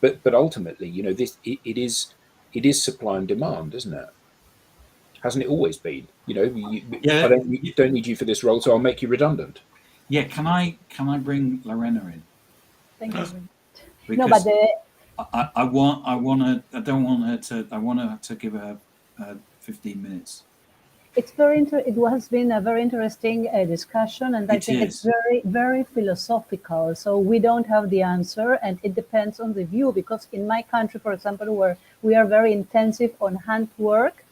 But ultimately, you know, it is supply and demand, isn't it? Hasn't it always been? You know, I don't need you for this role, so I'll make you redundant. Yeah, can I bring Lorena in? Thank you. Because No, but I want her to give her 15 minutes. it's it has been a very interesting discussion, and I think it's very, very philosophical. So we don't have the answer, and it depends on the view. Because in my country, for example, where we are very intensive on handwork,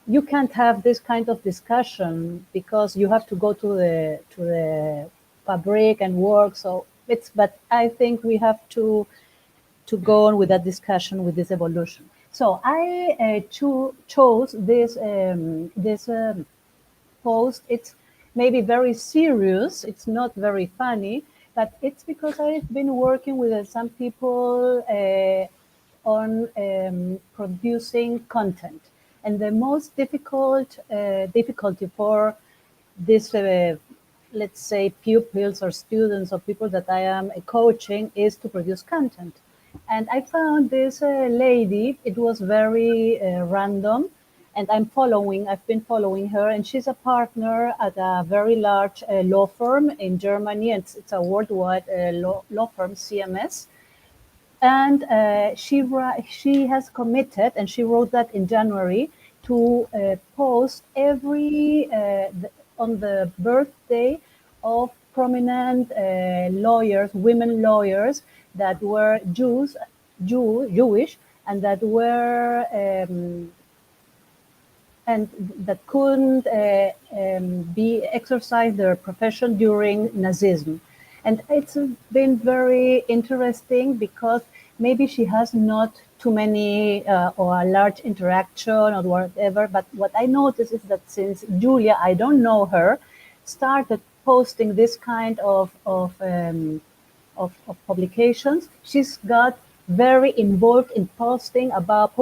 you can't have this kind of discussion because you have to go to the fabric and work. So but I think we have to go on with that discussion, with this evolution. So I chose this post. It's maybe very serious. It's not very funny, but it's because I've been working with some people on producing content, and the most difficulty for this, let's say, pupils or students or people that I am coaching is to produce content. And I found this lady. It was very random, and I've been following her, and she's a partner at a very large law firm in Germany. And it's a worldwide law firm, CMS. And she has committed, and she wrote that in January, to post on the birthday of prominent lawyers, women lawyers, that were Jewish, and that were and that couldn't exercise their profession during Nazism. And it's been very interesting because maybe she has not too many or a large interaction or whatever. But what I noticed is that since Julia, I don't know her, started posting this kind of publications, she's got very involved in posting about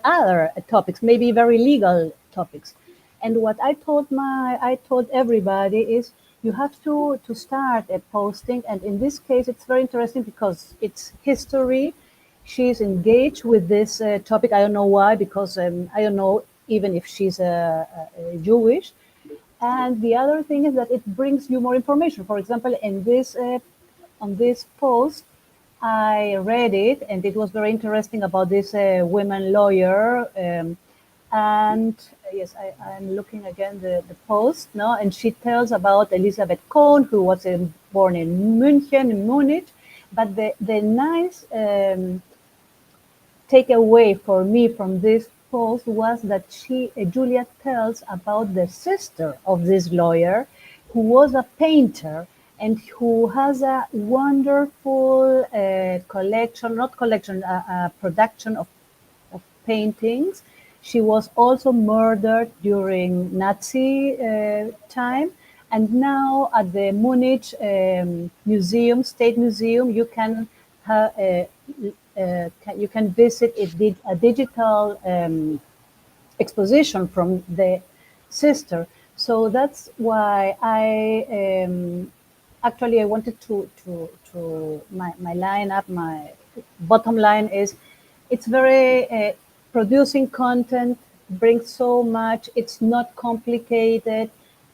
other topics, maybe very legal topics. And what I told everybody is, you have to start posting. And in this case, it's very interesting because it's history. She's engaged with this topic. I don't know why, because I don't know even if she's Jewish. And the other thing is that it brings you more information. For example, in this on this post, I read it, and it was very interesting about this women lawyer. And yes, I'm looking again the post, no, and she tells about Elizabeth Kohn, who was born in Munich, but the nice takeaway for me from this post was that Julia tells about the sister of this lawyer, who was a painter and who has a wonderful production of paintings. She was also murdered during Nazi time, and now at the Munich State Museum, you can visit a digital exposition from the sister. So that's why I wanted to my lineup. My bottom line is, it's very producing content brings so much. It's not complicated,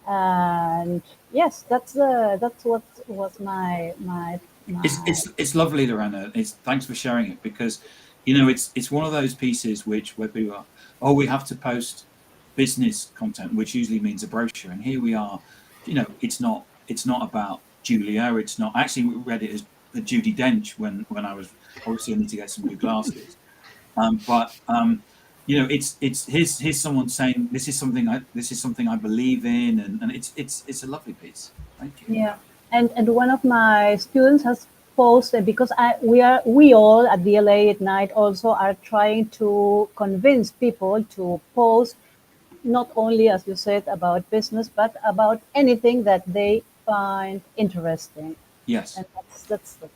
and yes, that's what was my. It's lovely, Lorena. Thanks for sharing it, because it's one of those pieces where people are, oh, we have to post business content, which usually means a brochure, and here we are. It's not about Julia. It's not, actually, we read it as Judi Dench when I was, obviously I need to get some new glasses. Here's someone saying this is something I believe in, and it's a lovely piece. Thank you. Yeah, and one of my students has posted, because we all at DLA Ignite also are trying to convince people to post not only, as you said, about business, but about anything that they find interesting. Yes. And that's it.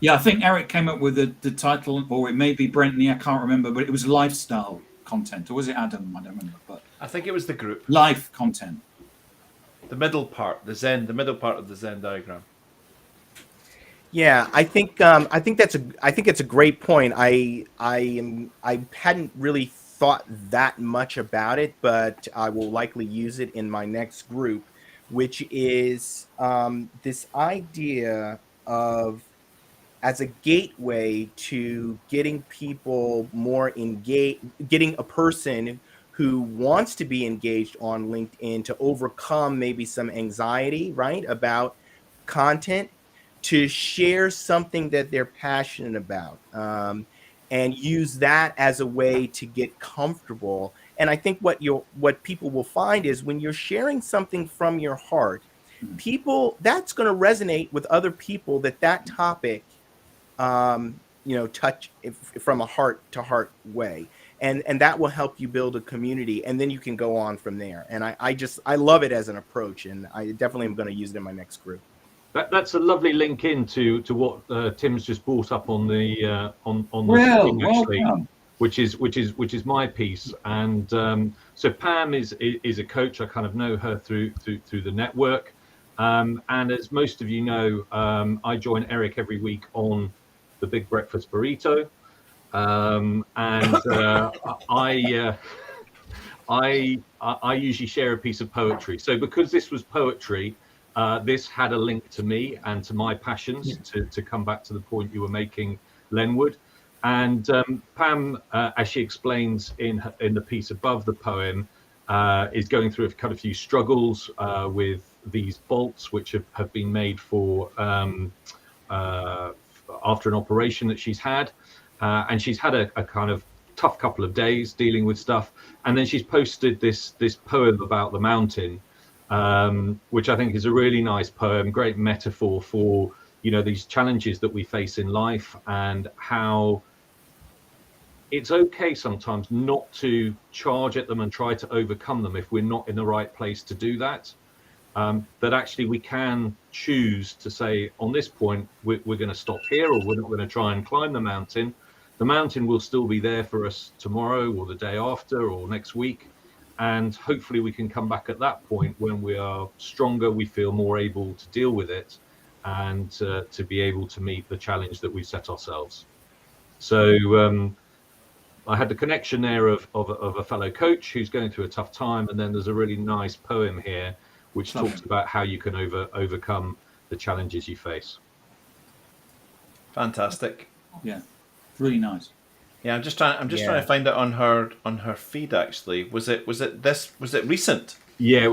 Yeah, I think Eric came up with the title, or it may be Brentney, I can't remember, but it was lifestyle content, or was it Adam? I don't remember, but I think it was the group. Life content. The middle part, the middle part of the Zen diagram. Yeah, I think it's a great point. I hadn't really thought that much about it, but I will likely use it in my next group, which is this idea of, as a gateway to getting people more engaged, getting a person who wants to be engaged on LinkedIn to overcome maybe some anxiety, right, about content, to share something that they're passionate about, and use that as a way to get comfortable. And I think what people will find is, when you're sharing something from your heart, that's going to resonate with other people, that topic touch from a heart to heart way, and that will help you build a community, and then you can go on from there. And I love it as an approach, and I definitely am going to use it in my next group. That's a lovely link into what Tim's just brought up on the Well, screen, actually, welcome. which is my piece. And so Pam is a coach. I kind of know her through the network, and as most of you know, I join Eric every week on the Big Breakfast Burrito, and I usually share a piece of poetry. So because this was poetry, this had a link to me and to my passions, to come back to the point you were making, Lenwood. And Pam, as she explains in the piece above the poem, is going through a few struggles with these bolts, which have been made for after an operation that she's had, and she's had a kind of tough couple of days dealing with stuff, and then she's posted this poem about the mountain, which I think is a really nice poem, great metaphor for these challenges that we face in life, and how it's okay sometimes not to charge at them and try to overcome them if we're not in the right place to do that. That actually we can choose to say, on this point, we're going to stop here, or we're not going to try and climb the mountain. The mountain will still be there for us tomorrow, or the day after, or next week. And hopefully we can come back at that point when we are stronger, we feel more able to deal with it, and to be able to meet the challenge that we set ourselves. So I had the connection there of a fellow coach who's going through a tough time. And then there's a really nice poem here which talks about how you can overcome the challenges you face. Fantastic. Yeah, it's really nice. Yeah, I'm just trying to find it on her feed. Actually, was it recent? Yeah, it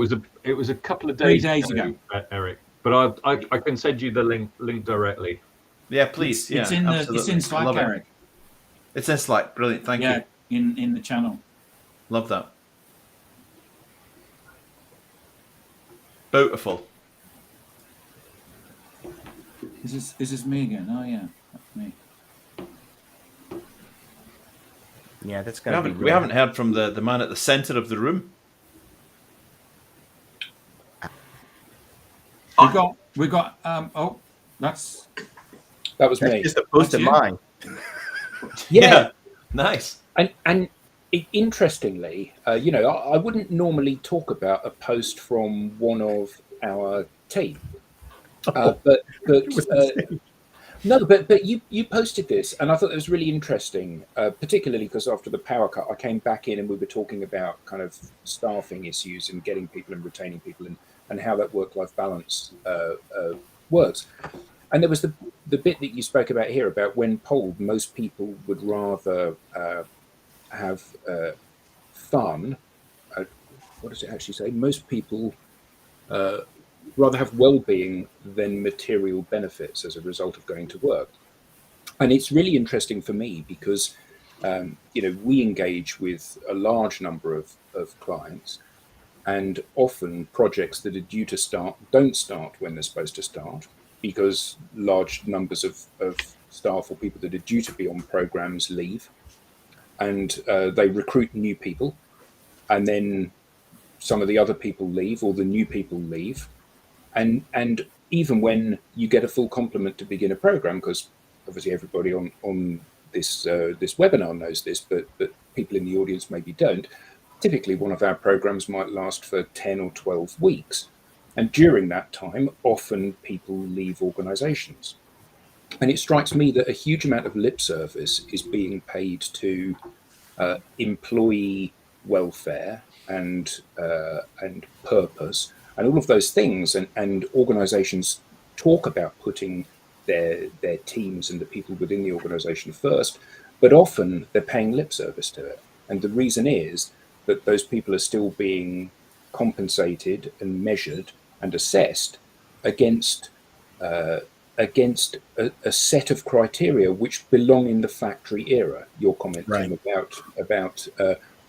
was a couple of 3 days days ago. Eric. But I can send you the link directly. Yeah, please. It's Yeah, in absolutely. Slack, Love it. Eric. It's in Slack. Brilliant. Thank you. in the channel. Love that. Beautiful. Is this me again? Oh yeah, that's me. Yeah, that's gonna be. We haven't heard from the man at the center of the room. We got. Oh, that was me. Just a post of mine. Yeah, nice. And interestingly, I wouldn't normally talk about a post from one of our team, but you posted this, and I thought it was really interesting, particularly because after the power cut, I came back in and we were talking about kind of staffing issues and getting people and retaining people and how that work-life balance works. And there was the bit that you spoke about here about when polled, most people would rather have fun. What does it actually say? Most people rather have well-being than material benefits as a result of going to work. And it's really interesting for me because we engage with a large number of clients, and often projects that are due to start don't start when they're supposed to start, because large numbers of staff or people that are due to be on programs leave, and they recruit new people, and then some of the other people leave or the new people leave, and even when you get a full complement to begin a program, because obviously everybody on this webinar knows this, but people in the audience maybe don't. Typically, one of our programs might last for 10 or 12 weeks. And during that time, often people leave organizations. And it strikes me that a huge amount of lip service is being paid to employee welfare and purpose and all of those things. And organizations talk about putting their teams and the people within the organization first, but often they're paying lip service to it. And the reason is that those people are still being compensated and measured and assessed against a set of criteria which belong in the factory era. Your comment, right, Tim, about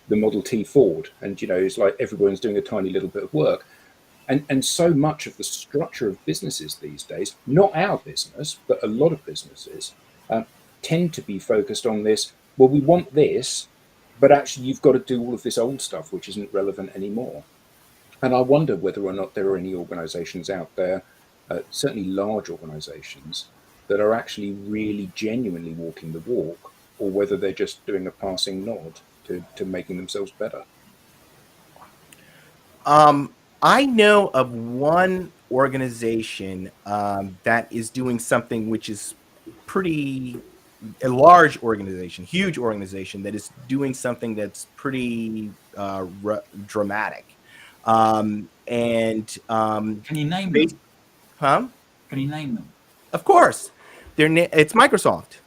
the Model T Ford, and it's like everyone's doing a tiny little bit of work, and so much of the structure of businesses these days, not our business, but a lot of businesses, tend to be focused on this. Well, we want this, but actually you've got to do all of this old stuff which isn't relevant anymore. And I wonder whether or not there are any organizations out there, certainly large organizations, that are actually really genuinely walking the walk, or whether they're just doing a passing nod to making themselves better. I know of one organization that is doing something which is a large organization, huge organization, that is doing something that's pretty dramatic. Can you name them? Huh? Can you name them? Of course. It's Microsoft.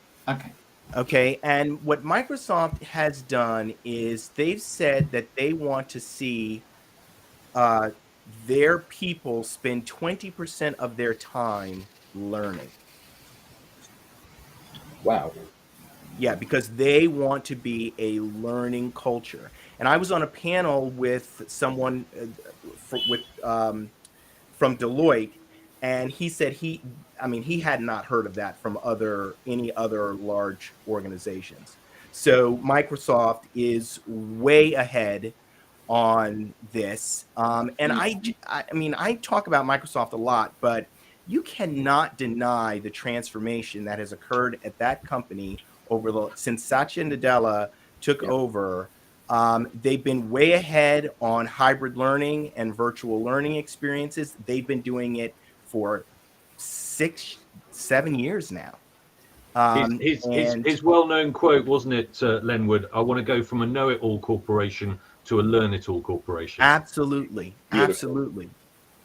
Okay. And what Microsoft has done is they've said that they want to see their people spend 20% of their time learning. Wow. Yeah, because they want to be a learning culture. And I was on a panel with someone from Deloitte, and he said he had not heard of that from any other large organizations. So Microsoft is way ahead on this. And I talk about Microsoft a lot, but you cannot deny the transformation that has occurred at that company since Satya Nadella took over. They've been way ahead on hybrid learning and virtual learning experiences. They've been doing it for 6-7 years now. His well-known quote, wasn't it, Lenwood? I want to go from a know-it-all corporation to a learn-it-all corporation. Absolutely. Beautiful. Absolutely.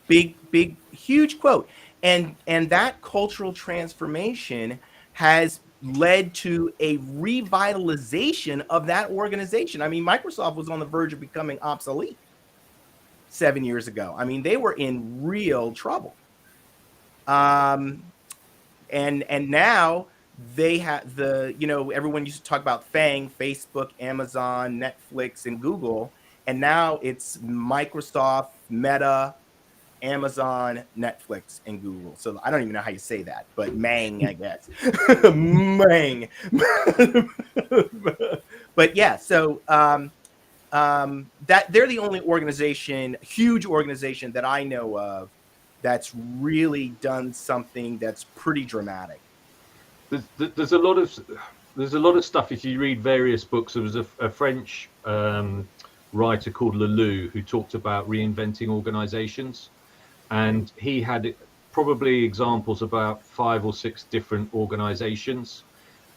Big, huge quote. And that cultural transformation has led to a revitalization of that organization. I mean, Microsoft was on the verge of becoming obsolete 7 years ago. I mean, they were in real trouble. And now they have everyone used to talk about FANG, Facebook, Amazon, Netflix, and Google. And now it's Microsoft, Meta, Amazon, Netflix, and Google. So I don't even know how you say that, but Mang, I guess. Mang. But yeah, so that they're the only huge organization that I know of that's really done something that's pretty dramatic. There's a lot of stuff. If you read various books, there was a French writer called Leloup who talked about reinventing organizations, and he had probably examples about 5 or 6 different organizations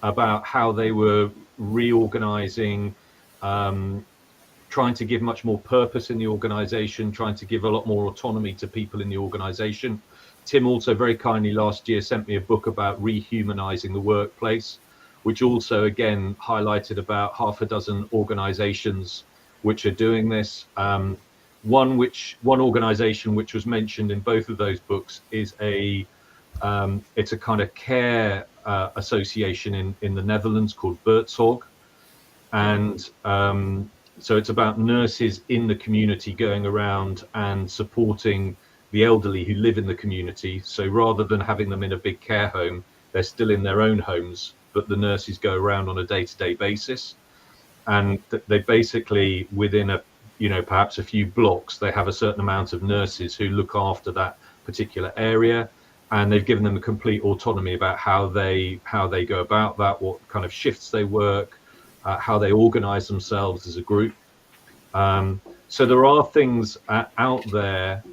about how they were reorganizing, trying to give much more purpose in the organization, trying to give a lot more autonomy to people in the organization. Tim also very kindly last year sent me a book about Rehumanizing the Workplace, which also again highlighted about 6 organizations which are doing this. One organization which was mentioned in both of those books is it's a kind of care association in the Netherlands called Buurtzorg, and so it's about nurses in the community going around and supporting the elderly who live in the community. So rather than having them in a big care home, they're still in their own homes, but the nurses go around on a day-to-day basis. And they basically, within perhaps a few blocks, they have a certain amount of nurses who look after that particular area. And they've given them a complete autonomy about how they go about that, what kind of shifts they work, how they organize themselves as a group. So there are things out there.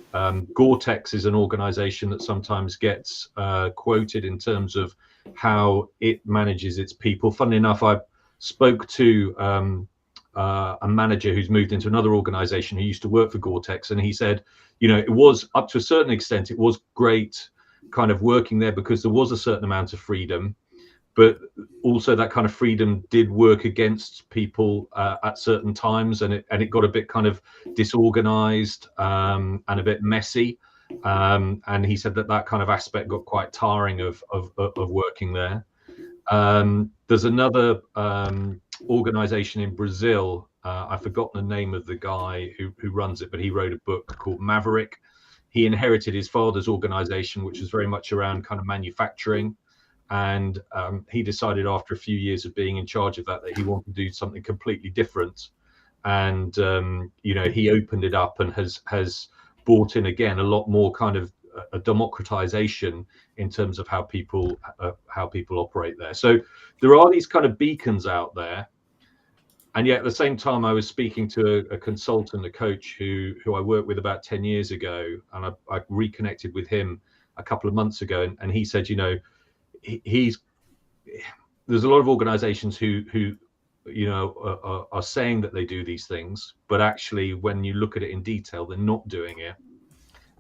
Gore-Tex is an organization that sometimes gets quoted in terms of how it manages its people. Funnily enough, I spoke to a manager who's moved into another organization who used to work for Gore-Tex, and he said, it was, up to a certain extent, it was great kind of working there because there was a certain amount of freedom, but also that kind of freedom did work against people at certain times, and it got a bit kind of disorganized and a bit messy. And he said that kind of aspect got quite tiring of working there. There's another organization in Brazil. I've forgotten the name of the guy who runs it, but he wrote a book called Maverick. He inherited his father's organization, which was very much around kind of manufacturing. And he decided after a few years of being in charge of that he wanted to do something completely different. And, he opened it up and has brought in, again, a lot more kind of a democratization in terms of how people operate there. So there are these kind of beacons out there. And yet at the same time, I was speaking to a consultant, a coach who I worked with about 10 years ago. And I reconnected with him a couple of months ago. And he said, there's a lot of organizations who are saying that they do these things, but actually when you look at it in detail, they're not doing it.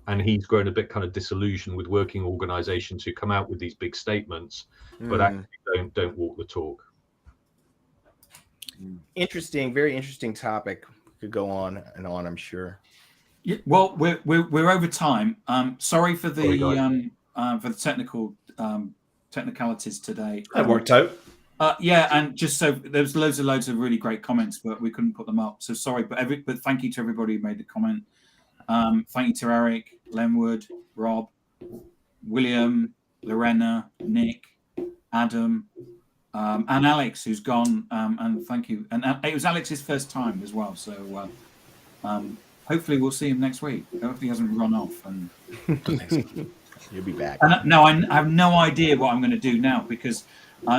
And he's grown a bit kind of disillusioned with working organizations who come out with these big statements, but actually don't walk the talk. Interesting, very interesting topic. Could go on and on, I'm sure. Yeah, well, we're over time. Sorry for the technicalities today. That worked out. Yeah, and just so there's loads of really great comments, but we couldn't put them up. So sorry, but thank you to everybody who made the comment. Thank you to Eric, Lenwood, Rob, William, Lorena, Nick, Adam, and Alex, who's gone. And thank you. And it was Alex's first time as well. So hopefully we'll see him next week. Hopefully he hasn't run off. And you'll be back. And no, I have no idea what I'm going to do now, because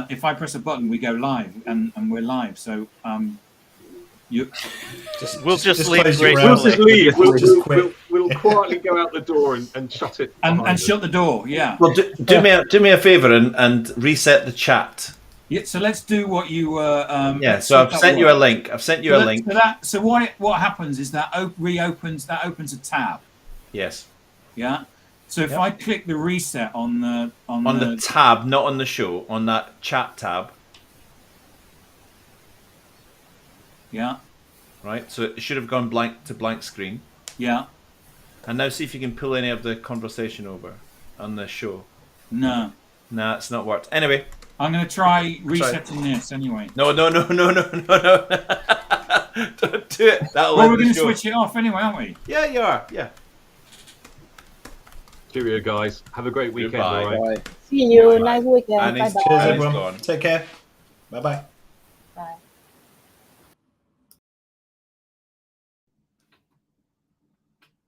if I press a button, we go live, and we're live. So we'll just leave. We'll quietly go out the door and shut it. And shut the door. Yeah. Well, do me a favor and reset the chat. Yeah. So let's do what you were. So I've sent you a link. So what happens is that opens a tab. Yes. Yeah. So if I click the reset on the tab, not on the show, on that chat tab. Yeah. Right. So it should have gone blank to blank screen. Yeah. And now see if you can pull any of the conversation over on the show. No. No, it's not worked. Anyway. I'm going to try resetting this anyway. No. Don't do it. That'll Well, we're going to switch it off anyway, aren't we? Yeah, you are. Yeah. Cheerio, guys. Have a great weekend. Goodbye. All right. See you. Nice weekend. And Bye he's bye. Cheers, Bye. everyone. Gone. Take care. Bye bye. Bye.